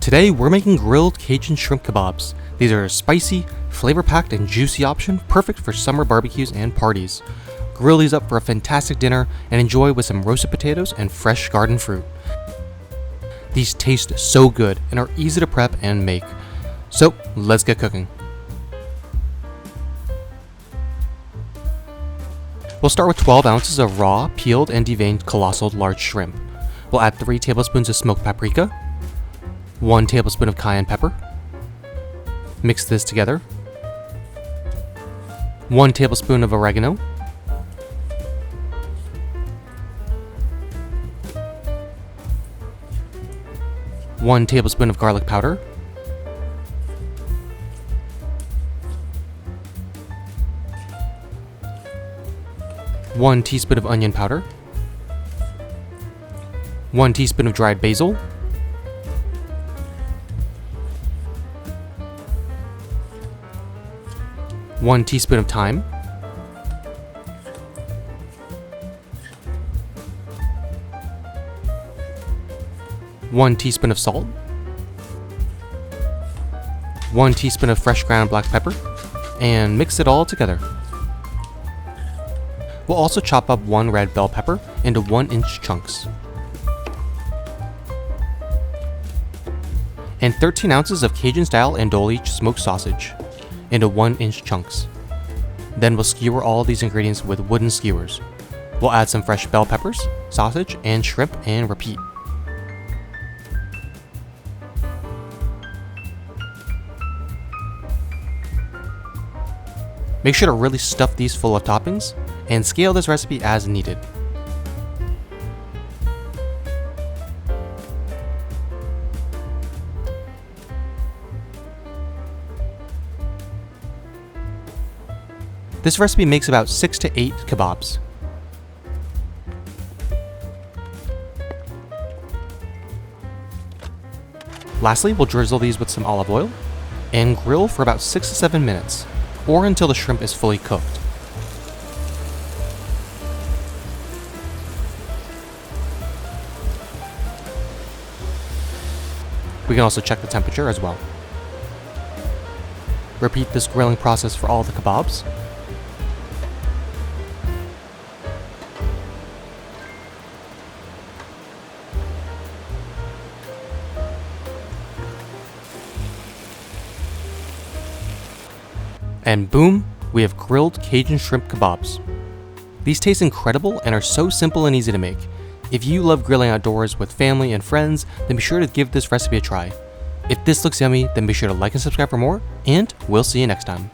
Today we're making grilled Cajun shrimp kebabs. These are a spicy, flavor-packed, and juicy option, perfect for summer barbecues and parties. Grill these up for a fantastic dinner and enjoy with some roasted potatoes and fresh garden fruit. These taste so good and are easy to prep and make. So let's get cooking. We'll start with 12 ounces of raw, peeled, and deveined colossal large shrimp. We'll add 3 tablespoons of smoked paprika, 1 tablespoon of cayenne pepper. Mix this together. 1 tablespoon of oregano. 1 tablespoon of garlic powder. 1 teaspoon of onion powder. 1 teaspoon of dried basil. 1 teaspoon of thyme. 1 teaspoon of salt. 1 teaspoon of fresh ground black pepper, and mix it all together. We'll also chop up 1 red bell pepper into 1-inch chunks. And 13 ounces of Cajun-style andouille smoked sausage into 1-inch chunks. Then we'll skewer all of these ingredients with wooden skewers. We'll add some fresh bell peppers, sausage, and shrimp and repeat. Make sure to really stuff these full of toppings and scale this recipe as needed. This recipe makes about 6 to 8 kebabs. Lastly, we'll drizzle these with some olive oil and grill for about 6 to 7 minutes, or until the shrimp is fully cooked. We can also check the temperature as well. Repeat this grilling process for all the kebabs. And boom, we have grilled Cajun shrimp kebabs. These taste incredible and are so simple and easy to make. If you love grilling outdoors with family and friends, then be sure to give this recipe a try. If this looks yummy, then be sure to like and subscribe for more, and we'll see you next time.